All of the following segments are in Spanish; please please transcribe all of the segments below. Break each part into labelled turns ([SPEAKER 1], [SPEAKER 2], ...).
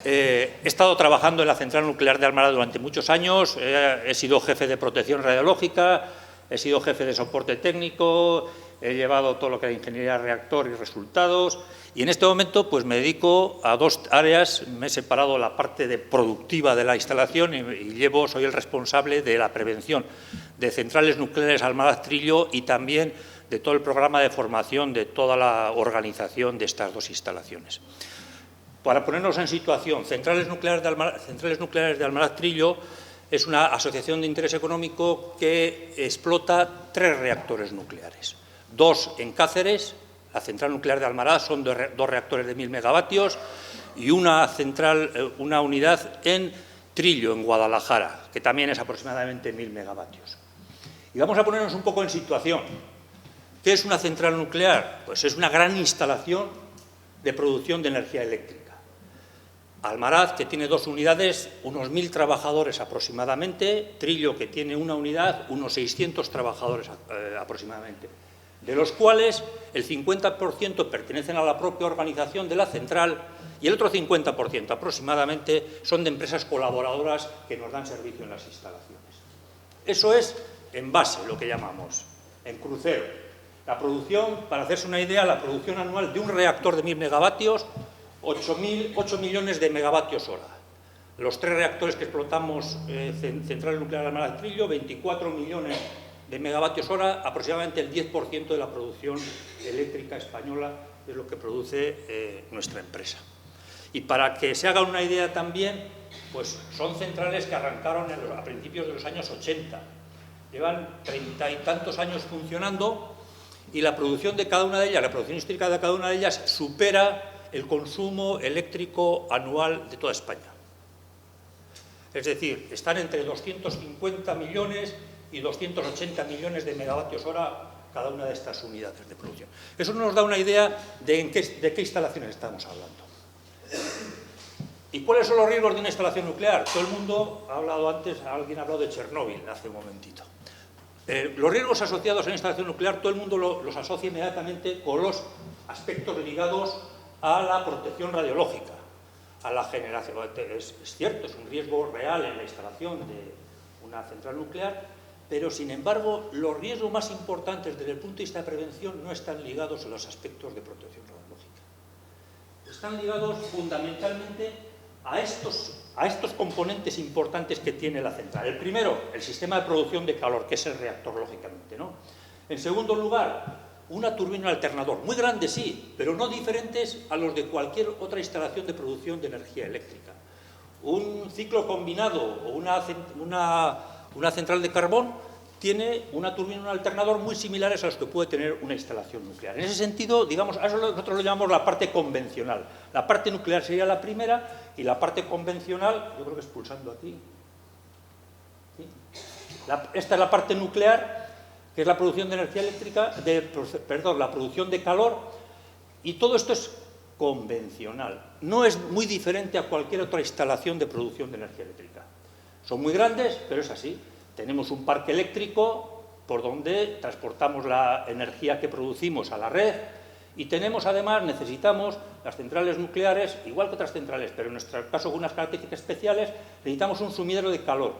[SPEAKER 1] He estado trabajando en la central nuclear de Almaraz durante muchos años, he sido jefe de protección radiológica, he sido jefe de soporte técnico, he llevado todo lo que es ingeniería reactor y resultados, y en este momento pues me dedico a dos áreas. Me he separado la parte productiva de la instalación y soy el responsable de la prevención de centrales nucleares Almaraz Trillo y también de todo el programa de formación de toda la organización de estas dos instalaciones. Para ponernos en situación, Centrales Nucleares de Almaraz Trillo es una asociación de interés económico que explota 3 reactores nucleares. 2 en Cáceres, la central nuclear de Almaraz, son 2 reactores de 1000 megavatios, y una unidad en Trillo, en Guadalajara, que también es aproximadamente 1000 megavatios. Y vamos a ponernos un poco en situación. ¿Qué es una central nuclear? Pues es una gran instalación de producción de energía eléctrica. Almaraz, que tiene 2 unidades, unos 1000 trabajadores aproximadamente. Trillo, que tiene una unidad, unos 600 trabajadores aproximadamente, de los cuales el 50% pertenecen a la propia organización de la central y el otro 50% aproximadamente son de empresas colaboradoras que nos dan servicio en las instalaciones. Eso es en base, lo que llamamos, en crucero. La producción, para hacerse una idea, la producción anual de un reactor de 1000 megavatios, 8 millones de megavatios hora. Los 3 reactores que explotamos, Central Nuclear de Almaraz Trillo, 24 millones de megavatios hora, aproximadamente el 10% de la producción eléctrica española es lo que produce nuestra empresa. Y para que se hagan una idea también, pues son centrales que arrancaron a principios de los años 80. Llevan 30 y tantos años funcionando y la producción de cada una de ellas, la producción histórica de cada una de ellas supera el consumo eléctrico anual de toda España. Es decir, están entre 250 millones y 280 millones de megavatios hora cada una de estas unidades de producción. Eso nos da una idea de qué instalaciones estamos hablando. ¿Y cuáles son los riesgos de una instalación nuclear? Todo el mundo ha hablado antes, alguien ha hablado de Chernóbil hace un momentito. Los riesgos asociados a una instalación nuclear, todo el mundo los asocia inmediatamente con los aspectos ligados a la protección radiológica, a la generación. Es cierto, es un riesgo real en la instalación de una central nuclear, pero sin embargo los riesgos más importantes desde el punto de vista de prevención no están ligados a los aspectos de protección radiológica. Están ligados fundamentalmente a estos componentes importantes que tiene la central. El primero, el sistema de producción de calor, que es el reactor, lógicamente, ¿no? En segundo lugar, una turbina alternador, muy grande sí, pero no diferentes a los de cualquier otra instalación de producción de energía eléctrica. Un ciclo combinado o una central de carbón tiene una turbina y un alternador muy similares a los que puede tener una instalación nuclear. En ese sentido, digamos, a eso nosotros lo llamamos la parte convencional. La parte nuclear sería la primera y la parte convencional, yo creo que es pulsando aquí. ¿Sí? Esta es la parte nuclear, que es la producción de energía eléctrica, la producción de calor, y todo esto es convencional. No es muy diferente a cualquier otra instalación de producción de energía eléctrica. Son muy grandes, pero es así. Tenemos un parque eléctrico por donde transportamos la energía que producimos a la red y necesitamos las centrales nucleares, igual que otras centrales, pero en nuestro caso con unas características especiales, necesitamos un sumidero de calor.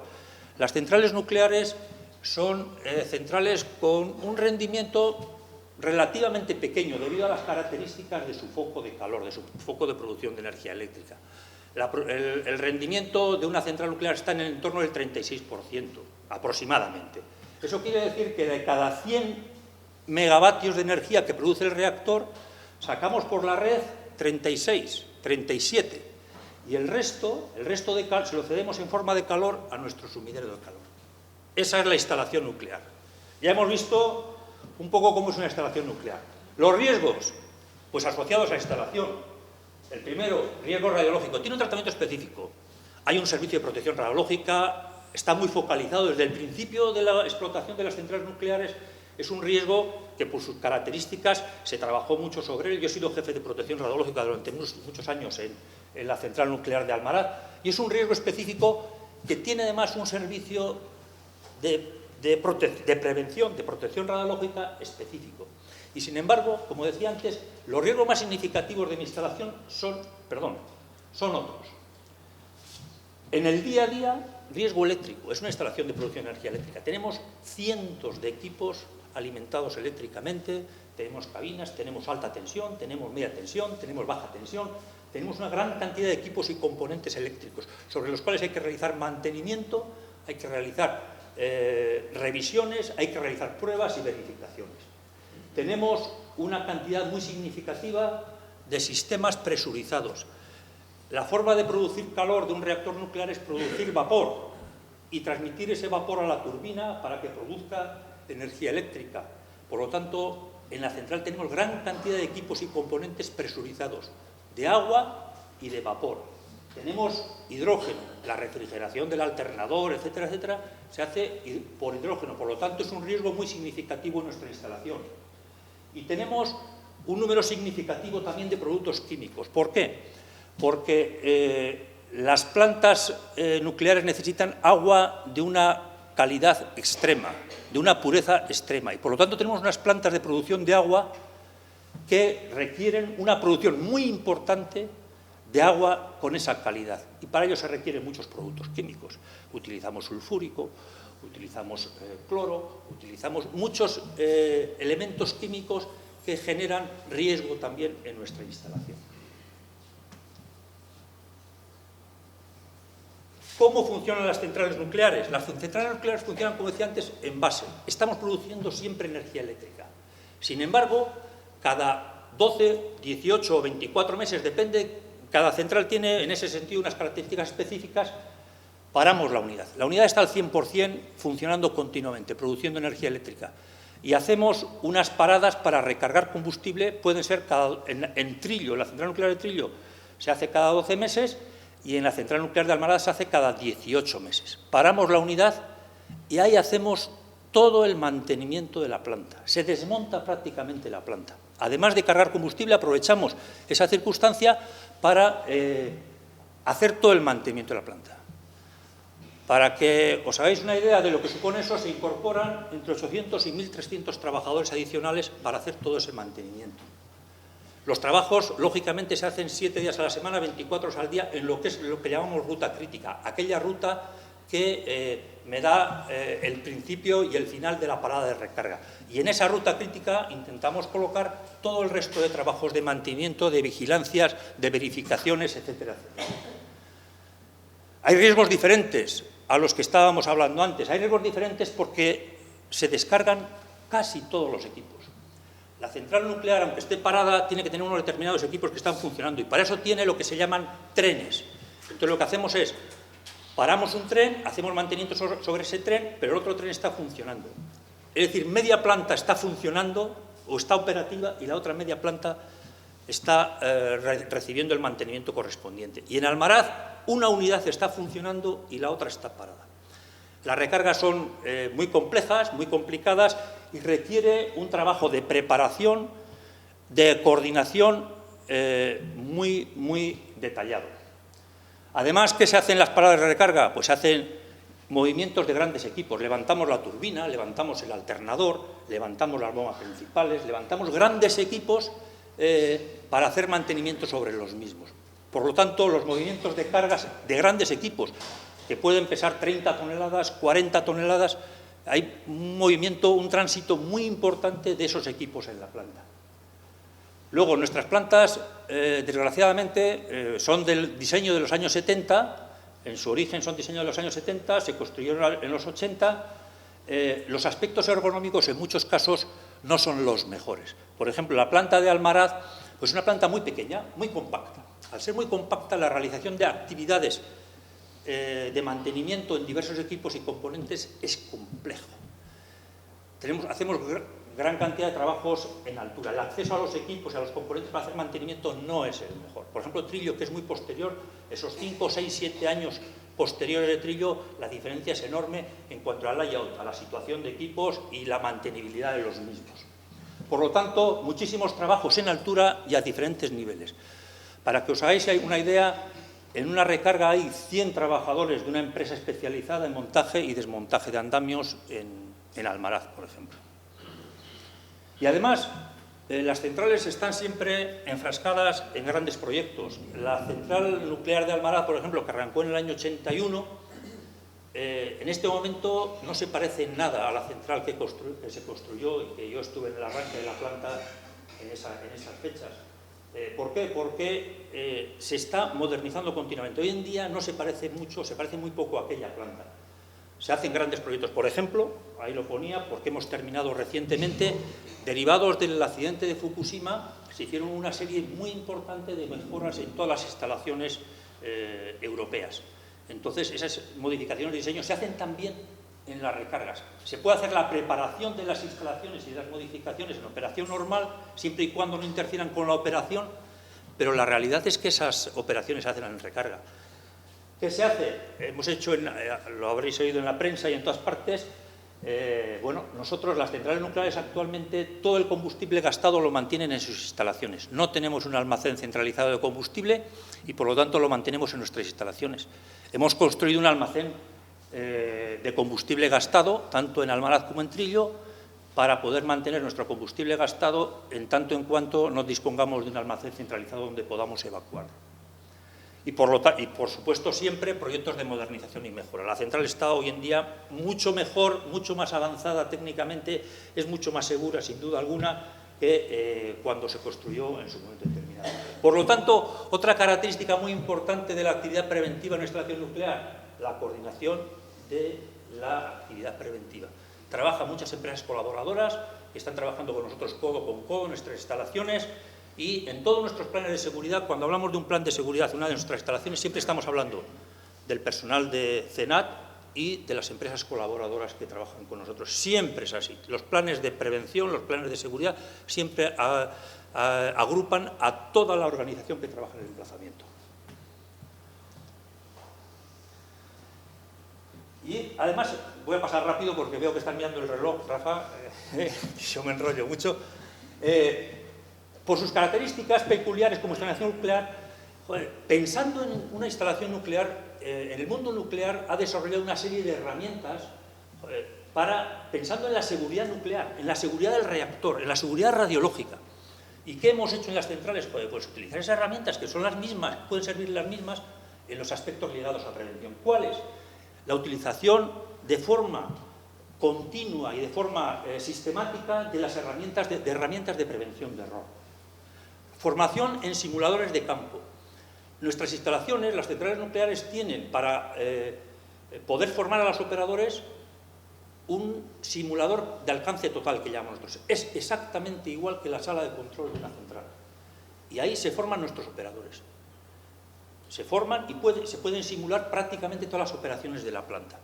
[SPEAKER 1] Las centrales nucleares son centrales con un rendimiento relativamente pequeño debido a las características de su foco de calor, de su foco de producción de energía eléctrica. El rendimiento de una central nuclear está en el entorno del 36%, aproximadamente. Eso quiere decir que de cada 100 megavatios de energía que produce el reactor, sacamos por la red 36, 37, y el resto de calor se lo cedemos en forma de calor a nuestro sumidero de calor. Esa es la instalación nuclear. Ya hemos visto un poco cómo es una instalación nuclear. Los riesgos, pues asociados a la instalación. El primero, riesgo radiológico. Tiene un tratamiento específico. Hay un servicio de protección radiológica, está muy focalizado desde el principio de la explotación de las centrales nucleares. Es un riesgo que por sus características se trabajó mucho sobre él. Yo he sido jefe de protección radiológica durante muchos años en la central nuclear de Almaraz, y es un riesgo específico que tiene además un servicio de prevención, de protección radiológica específico. Y sin embargo, como decía antes, los riesgos más significativos de mi instalación son otros. En el día a día, riesgo eléctrico, es una instalación de producción de energía eléctrica. Tenemos cientos de equipos alimentados eléctricamente, tenemos cabinas, tenemos alta tensión, tenemos media tensión, tenemos baja tensión, tenemos una gran cantidad de equipos y componentes eléctricos sobre los cuales hay que realizar mantenimiento, hay que realizar revisiones, hay que realizar pruebas y verificaciones. Tenemos una cantidad muy significativa de sistemas presurizados. La forma de producir calor de un reactor nuclear es producir vapor y transmitir ese vapor a la turbina para que produzca energía eléctrica. Por lo tanto, en la central tenemos gran cantidad de equipos y componentes presurizados, de agua y de vapor. Tenemos hidrógeno, la refrigeración del alternador, etcétera, etcétera, se hace por hidrógeno, por lo tanto es un riesgo muy significativo en nuestra instalación. Y tenemos un número significativo también de productos químicos. ¿Por qué? Porque las plantas nucleares necesitan agua de una calidad extrema, de una pureza extrema, y por lo tanto tenemos unas plantas de producción de agua que requieren una producción muy importante de agua con esa calidad, y para ello se requieren muchos productos químicos. Utilizamos sulfúrico, utilizamos cloro, utilizamos muchos elementos químicos que generan riesgo también en nuestra instalación. ¿Cómo funcionan las centrales nucleares? Las centrales nucleares funcionan, como decía antes, en base. Estamos produciendo siempre energía eléctrica. Sin embargo, cada 12, 18 o 24 meses, depende, cada central tiene en ese sentido unas características específicas, paramos la unidad. La unidad está al 100% funcionando continuamente, produciendo energía eléctrica. Y hacemos unas paradas para recargar combustible, pueden ser en Trillo, en la central nuclear de Trillo se hace cada 12 meses, y en la central nuclear de Almarada se hace cada 18 meses. Paramos la unidad y ahí hacemos todo el mantenimiento de la planta. Se desmonta prácticamente la planta. Además de cargar combustible, aprovechamos esa circunstancia para hacer todo el mantenimiento de la planta. Para que os hagáis una idea de lo que supone eso, se incorporan entre 800 y 1.300 trabajadores adicionales para hacer todo ese mantenimiento. Los trabajos, lógicamente, se hacen 7 días a la semana, 24 horas al día, en lo que es lo que llamamos ruta crítica, aquella ruta que me da el principio y el final de la parada de recarga. Y en esa ruta crítica intentamos colocar todo el resto de trabajos de mantenimiento, de vigilancias, de verificaciones, etcétera, etcétera. Hay riesgos diferentes a los que estábamos hablando antes. Hay riesgos diferentes porque se descargan casi todos los equipos. La central nuclear, aunque esté parada, tiene que tener unos determinados equipos que están funcionando, y para eso tiene lo que se llaman trenes. Entonces lo que hacemos es, paramos un tren, hacemos mantenimiento sobre ese tren, pero el otro tren está funcionando. Es decir, media planta está funcionando o está operativa y la otra media planta está recibiendo el mantenimiento correspondiente. Y en Almaraz una unidad está funcionando y la otra está parada. Las recargas son muy complejas, muy complicadas, y requiere un trabajo de preparación, de coordinación muy detallado. Además, ¿qué se hace en las paradas de recarga? Pues se hacen movimientos de grandes equipos. Levantamos la turbina, levantamos el alternador, levantamos las bombas principales, levantamos grandes equipos para hacer mantenimiento sobre los mismos. Por lo tanto, los movimientos de cargas de grandes equipos, que pueden pesar 30 toneladas, 40 toneladas, hay un movimiento, un tránsito muy importante de esos equipos en la planta. Luego, nuestras plantas, desgraciadamente, son del diseño de los años 70, en su origen son diseño de los años 70, se construyeron en los 80, los aspectos ergonómicos en muchos casos no son los mejores. Por ejemplo, la planta de Almaraz, pues es una planta muy pequeña, muy compacta. Al ser muy compacta, la realización de actividades de mantenimiento en diversos equipos y componentes es complejo. Hacemos gran cantidad de trabajos en altura. El acceso a los equipos y a los componentes para hacer mantenimiento no es el mejor. Por ejemplo, Trillo, que es muy posterior, esos 5, 6, 7 años posteriores de Trillo, la diferencia es enorme en cuanto al layout, a la situación de equipos y la mantenibilidad de los mismos. Por lo tanto, muchísimos trabajos en altura y a diferentes niveles. Para que os hagáis una idea, en una recarga hay 100 trabajadores de una empresa especializada en montaje y desmontaje de andamios en Almaraz, por ejemplo. Y además, Las centrales están siempre enfrascadas en grandes proyectos. La central nuclear de Almaraz, por ejemplo, que arrancó en el año 81, en este momento no se parece en nada a la central que se construyó y que yo estuve en el arranque de la planta en esas fechas. ¿Por qué? Porque se está modernizando continuamente. Hoy en día no se parece mucho, se parece muy poco a aquella planta. Se hacen grandes proyectos, por ejemplo, ahí lo ponía, porque hemos terminado recientemente, derivados del accidente de Fukushima, se hicieron una serie muy importante de mejoras en todas las instalaciones europeas. Entonces, esas modificaciones de diseño se hacen también en las recargas. Se puede hacer la preparación de las instalaciones y de las modificaciones en operación normal, siempre y cuando no interfieran con la operación, pero la realidad es que esas operaciones se hacen en recarga. ¿Qué se hace? Hemos hecho, lo habréis oído en la prensa y en todas partes, bueno, nosotros las centrales nucleares actualmente todo el combustible gastado lo mantienen en sus instalaciones. No tenemos un almacén centralizado de combustible y por lo tanto lo mantenemos en nuestras instalaciones. Hemos construido un almacén de combustible gastado, tanto en Almaraz como en Trillo, para poder mantener nuestro combustible gastado en tanto en cuanto nos dispongamos de un almacén centralizado donde podamos evacuar. Y por supuesto siempre proyectos de modernización y mejora. La central está hoy en día mucho mejor, mucho más avanzada técnicamente, es mucho más segura sin duda alguna que cuando se construyó en su momento determinado. Por lo tanto, otra característica muy importante de la actividad preventiva en una instalación nuclear, la coordinación de la actividad preventiva. Trabajan muchas empresas colaboradoras que están trabajando con nosotros codo con codo en nuestras instalaciones. Y en todos nuestros planes de seguridad, cuando hablamos de un plan de seguridad en una de nuestras instalaciones, siempre estamos hablando del personal de CENAT y de las empresas colaboradoras que trabajan con nosotros. Siempre es así. Los planes de prevención, los planes de seguridad, siempre agrupan a toda la organización que trabaja en el emplazamiento. Y además, voy a pasar rápido porque veo que están mirando el reloj, Rafa, yo me enrollo mucho. Por sus características peculiares como instalación nuclear, pensando en una instalación nuclear, en el mundo nuclear ha desarrollado una serie de herramientas pensando en la seguridad nuclear, en la seguridad del reactor, en la seguridad radiológica. ¿Y qué hemos hecho en las centrales? Pues utilizar esas herramientas que son las mismas, pueden servir las mismas en los aspectos ligados a prevención. ¿Cuáles? La utilización de forma continua y de forma sistemática de las herramientas de prevención de error. Formación en simuladores de campo. Nuestras instalaciones, las centrales nucleares, tienen para poder formar a los operadores un simulador de alcance total que llamamos nosotros. Es exactamente igual que la sala de control de una central. Y ahí se forman nuestros operadores. Se forman y se pueden simular prácticamente todas las operaciones de la planta.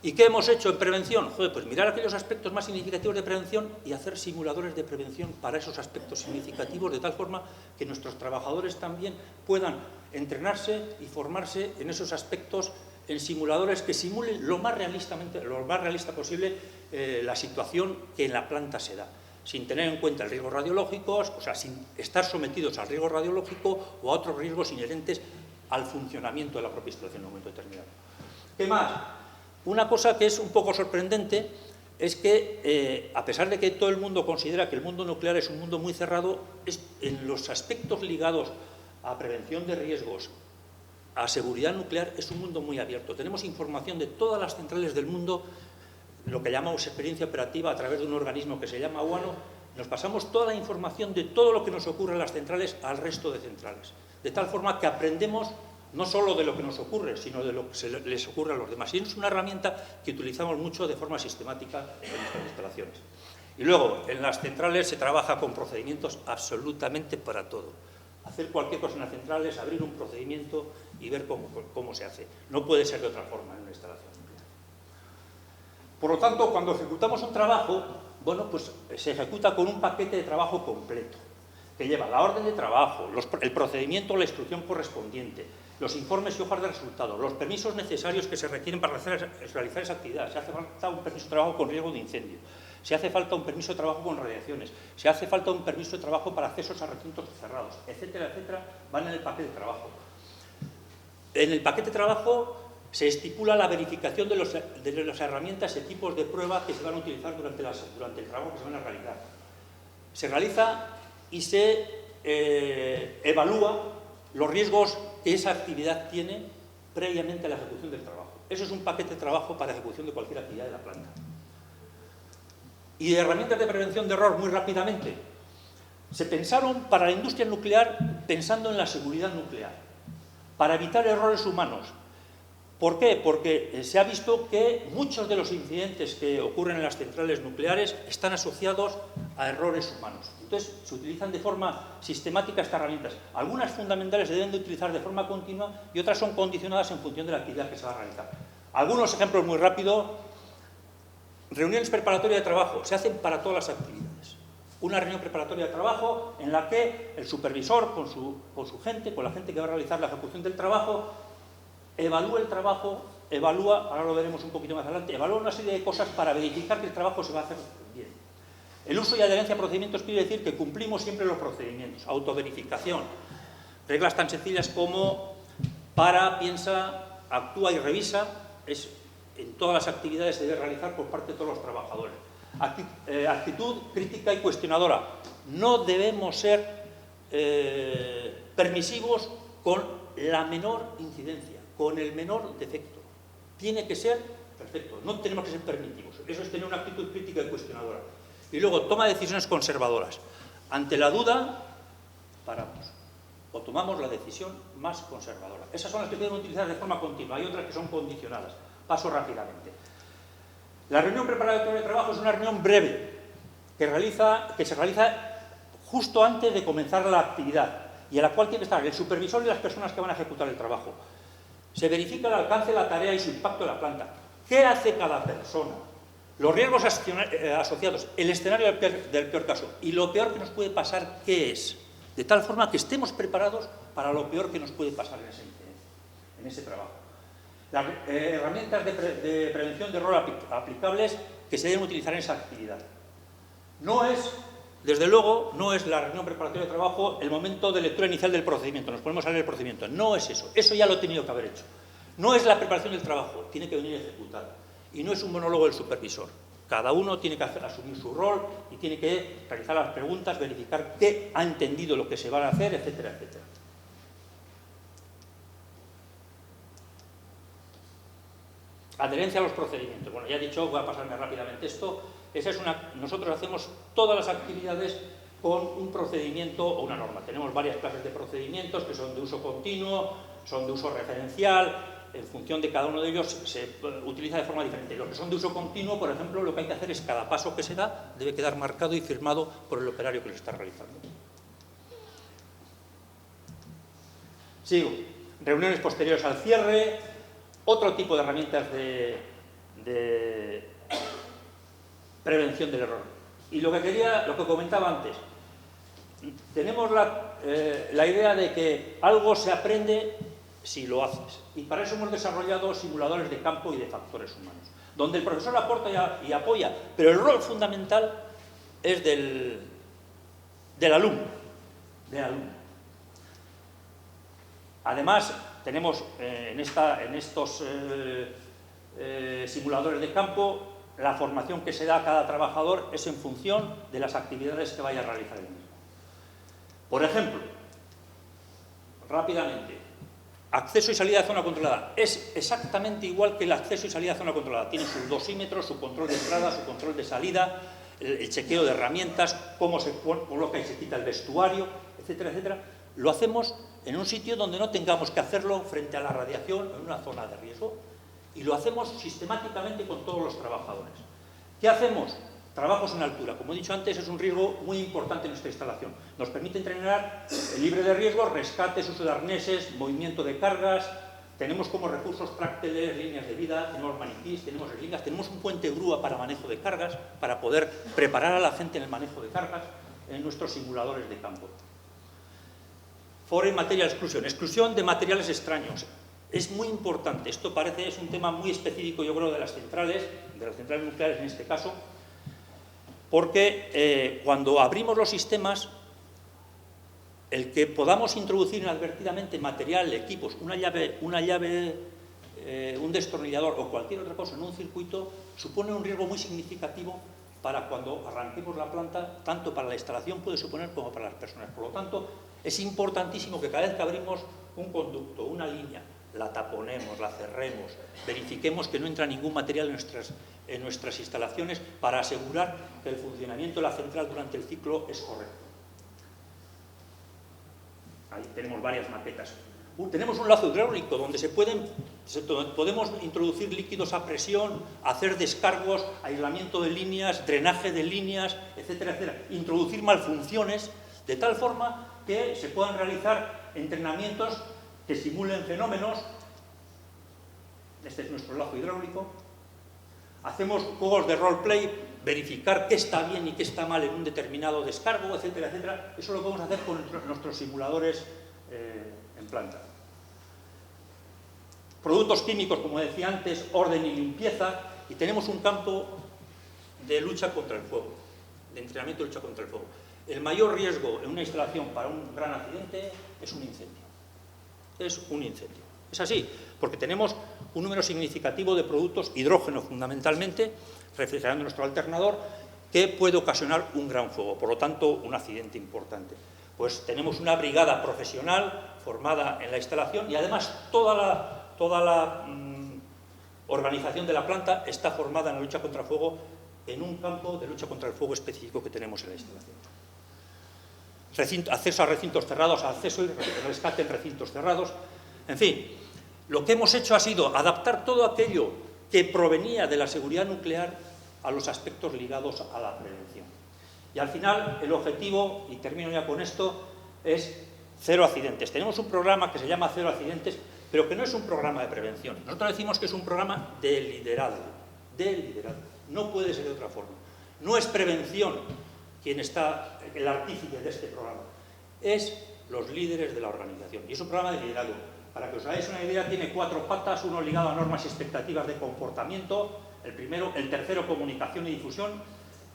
[SPEAKER 1] ¿Y qué hemos hecho en prevención? Pues mirar aquellos aspectos más significativos de prevención y hacer simuladores de prevención para esos aspectos significativos, de tal forma que nuestros trabajadores también puedan entrenarse y formarse en esos aspectos en simuladores que simulen lo más realista posible la situación que en la planta se da, sin tener en cuenta el riesgo radiológico, o sea, sin estar sometidos al riesgo radiológico o a otros riesgos inherentes al funcionamiento de la propia instalación en un momento determinado. ¿Qué más? Una cosa que es un poco sorprendente es que, a pesar de que todo el mundo considera que el mundo nuclear es un mundo muy cerrado, en los aspectos ligados a prevención de riesgos, a seguridad nuclear, es un mundo muy abierto. Tenemos información de todas las centrales del mundo, lo que llamamos experiencia operativa a través de un organismo que se llama UANO. Nos pasamos toda la información de todo lo que nos ocurre en las centrales al resto de centrales, de tal forma que aprendemos no solo de lo que nos ocurre, sino de lo que les ocurre a los demás. Y es una herramienta que utilizamos mucho de forma sistemática en nuestras instalaciones. Y luego, en las centrales se trabaja con procedimientos absolutamente para todo. Hacer cualquier cosa en las centrales, abrir un procedimiento y ver cómo se hace. No puede ser de otra forma en una instalación nuclear. Por lo tanto, cuando ejecutamos un trabajo, bueno, pues se ejecuta con un paquete de trabajo completo, que lleva la orden de trabajo, el procedimiento o la instrucción correspondiente, los informes y hojas de resultados, los permisos necesarios que se requieren para realizar esa actividad. Se hace falta un permiso de trabajo con riesgo de incendio, se hace falta un permiso de trabajo con radiaciones, se hace falta un permiso de trabajo para accesos a recintos cerrados, etcétera, etcétera, van en el paquete de trabajo. En el paquete de trabajo se estipula la verificación de las herramientas, equipos de prueba que se van a utilizar durante el trabajo que se van a realizar. Se realiza y se evalúa los riesgos que esa actividad tiene previamente a la ejecución del trabajo. Eso es un paquete de trabajo para ejecución de cualquier actividad de la planta. Y de herramientas de prevención de error, muy rápidamente, se pensaron para la industria nuclear pensando en la seguridad nuclear, para evitar errores humanos. ¿Por qué? Porque se ha visto que muchos de los incidentes que ocurren en las centrales nucleares están asociados a errores humanos. Entonces, se utilizan de forma sistemática estas herramientas. Algunas fundamentales se deben de utilizar de forma continua y otras son condicionadas en función de la actividad que se va a realizar. Algunos ejemplos muy rápidos. Reuniones preparatorias de trabajo se hacen para todas las actividades. Una reunión preparatoria de trabajo en la que el supervisor con su gente, con la gente que va a realizar la ejecución del trabajo, evalúa el trabajo, ahora lo veremos un poquito más adelante, evalúa una serie de cosas para verificar que el trabajo se va a hacer bien. El uso y adherencia a procedimientos quiere decir que cumplimos siempre los procedimientos, autoverificación, reglas tan sencillas como para, piensa, actúa y revisa, en todas las actividades se debe realizar por parte de todos los trabajadores. Actitud crítica y cuestionadora. No debemos ser permisivos con la menor incidencia, con el menor defecto. Tiene que ser perfecto, no tenemos que ser permisivos. Eso es tener una actitud crítica y cuestionadora. Y luego, toma de decisiones conservadoras. Ante la duda, paramos. O tomamos la decisión más conservadora. Esas son las que deben utilizar de forma continua. Hay otras que son condicionadas. Paso rápidamente. La reunión preparatoria de trabajo es una reunión breve que se realiza justo antes de comenzar la actividad y en la cual tiene que estar el supervisor y las personas que van a ejecutar el trabajo. Se verifica el alcance de la tarea y su impacto en la planta. ¿Qué hace cada persona? Los riesgos asociados, el escenario del peor caso y lo peor que nos puede pasar, ¿qué es? De tal forma que estemos preparados para lo peor que nos puede pasar en ese trabajo. Las herramientas de prevención de error aplicables que se deben utilizar en esa actividad. No es, desde luego, no es la reunión preparatoria de trabajo el momento de lectura inicial del procedimiento, nos ponemos a leer el procedimiento, no es eso, eso ya lo he tenido que haber hecho. No es la preparación del trabajo, tiene que venir ejecutado. Y no es un monólogo del supervisor. Cada uno tiene que asumir su rol y tiene que realizar las preguntas, verificar qué ha entendido lo que se va a hacer, etcétera, etcétera. Adherencia a los procedimientos. Bueno, ya he dicho, voy a pasarme rápidamente esto. Nosotros hacemos todas las actividades con un procedimiento o una norma. Tenemos varias clases de procedimientos que son de uso continuo, son de uso referencial. En función de cada uno de ellos se utiliza de forma diferente. Los que son de uso continuo, por ejemplo, lo que hay que hacer es cada paso que se da debe quedar marcado y firmado por el operario que lo está realizando. Sigo. Reuniones posteriores al cierre. Otro tipo de herramientas de prevención del error. Y lo que comentaba antes, tenemos la idea de que algo se aprende si lo haces. Y para eso hemos desarrollado simuladores de campo y de factores humanos, donde el profesor aporta y apoya, pero el rol fundamental es del alumno. Además, tenemos en estos simuladores de campo, la formación que se da a cada trabajador es en función de las actividades que vaya a realizar el mismo. Por ejemplo, rápidamente, acceso y salida de zona controlada. Es exactamente igual que el acceso y salida de zona controlada. Tiene sus dosímetros, su control de entrada, su control de salida, el chequeo de herramientas, cómo se coloca y se quita el vestuario, etcétera, etcétera. Lo hacemos en un sitio donde no tengamos que hacerlo frente a la radiación, en una zona de riesgo, y lo hacemos sistemáticamente con todos los trabajadores. ¿Qué hacemos? Trabajos en altura. Como he dicho antes, es un riesgo muy importante en nuestra instalación. Nos permite entrenar libre de riesgos, rescates, uso de arneses, movimiento de cargas. Tenemos como recursos trácteles, líneas de vida, tenemos maniquís, tenemos eslingas, tenemos un puente grúa para manejo de cargas, para poder preparar a la gente en el manejo de cargas en nuestros simuladores de campo. Foreign Material Exclusion, exclusión de materiales extraños. Es muy importante, es un tema muy específico, yo creo, de las centrales nucleares en este caso, porque cuando abrimos los sistemas, el que podamos introducir inadvertidamente material, equipos, una llave, un destornillador o cualquier otra cosa en un circuito, supone un riesgo muy significativo para cuando arranquemos la planta, tanto para la instalación puede suponer como para las personas. Por lo tanto, es importantísimo que cada vez que abrimos un conducto, una línea, la taponemos, la cerremos, verifiquemos que no entra ningún material en nuestras instalaciones para asegurar que el funcionamiento de la central durante el ciclo es correcto. Ahí tenemos varias maquetas. Tenemos un lazo hidráulico donde podemos introducir líquidos a presión, hacer descargos, aislamiento de líneas, drenaje de líneas, etcétera, etcétera. Introducir malfunciones de tal forma que se puedan realizar entrenamientos que simulen fenómenos. Este es nuestro lazo hidráulico. Hacemos juegos de roleplay, verificar qué está bien y qué está mal en un determinado descargo, etcétera, etcétera. Eso lo podemos hacer con nuestros simuladores en planta. Productos químicos, como decía antes, orden y limpieza, y tenemos un campo de lucha contra el fuego, de entrenamiento de lucha contra el fuego. El mayor riesgo en una instalación para un gran accidente es un incendio. Es un incendio. Es así, porque tenemos un número significativo de productos, hidrógeno fundamentalmente, refrigerando nuestro alternador, que puede ocasionar un gran fuego, por lo tanto, un accidente importante. Pues tenemos una brigada profesional formada en la instalación y además toda la organización de la planta está formada en la lucha contra el fuego en un campo de lucha contra el fuego específico que tenemos en la instalación. Acceso a recintos cerrados, acceso y rescate en recintos cerrados. En fin, lo que hemos hecho ha sido adaptar todo aquello que provenía de la seguridad nuclear a los aspectos ligados a la prevención. Y al final, el objetivo, y termino ya con esto, es cero accidentes. Tenemos un programa que se llama Cero Accidentes, pero que no es un programa de prevención. Nosotros decimos que es un programa de liderazgo. De liderazgo. No puede ser de otra forma. No es prevención quien está, el artífice de este programa. Es los líderes de la organización. Y es un programa de liderazgo. Para que os hagáis una idea, tiene 4 patas, uno ligado a normas y expectativas de comportamiento, el tercero, comunicación y difusión,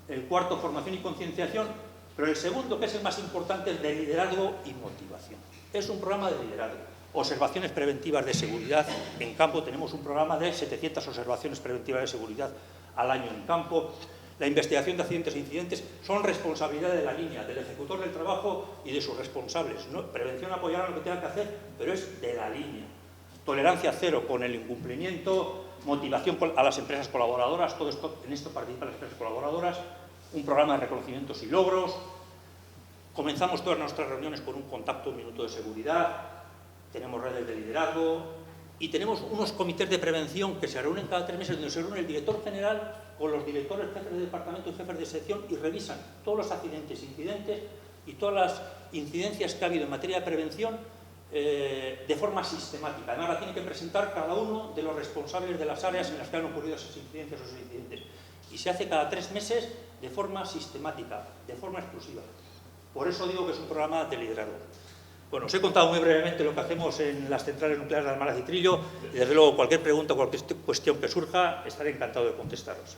[SPEAKER 1] el cuarto, formación y concienciación, pero el segundo, que es el más importante, es de liderazgo y motivación. Es un programa de liderazgo. Observaciones preventivas de seguridad en campo. Tenemos un programa de 700 observaciones preventivas de seguridad al año en campo. La investigación de accidentes e incidentes son responsabilidad de la línea, del ejecutor del trabajo y de sus responsables. ¿No? Prevención apoyará lo que tenga que hacer, pero es de la línea. Tolerancia cero con el incumplimiento, motivación a las empresas colaboradoras, todo esto, en esto participan las empresas colaboradoras, un programa de reconocimientos y logros. Comenzamos todas nuestras reuniones con un contacto, un minuto de seguridad, tenemos redes de liderazgo y tenemos unos comités de prevención que se reúnen cada 3 meses, donde se reúne el director general con los directores, jefes de departamento y jefes de sección y revisan todos los accidentes, incidentes y todas las incidencias que ha habido en materia de prevención de forma sistemática. Además, la tiene que presentar cada uno de los responsables de las áreas en las que han ocurrido esas incidencias o esos incidentes. Y se hace cada 3 meses de forma sistemática, de forma exclusiva. Por eso digo que es un programa de liderazgo. Bueno, os he contado muy brevemente lo que hacemos en las centrales nucleares de Almaraz y Trillo y desde luego cualquier pregunta o cualquier cuestión que surja estaré encantado de contestaros.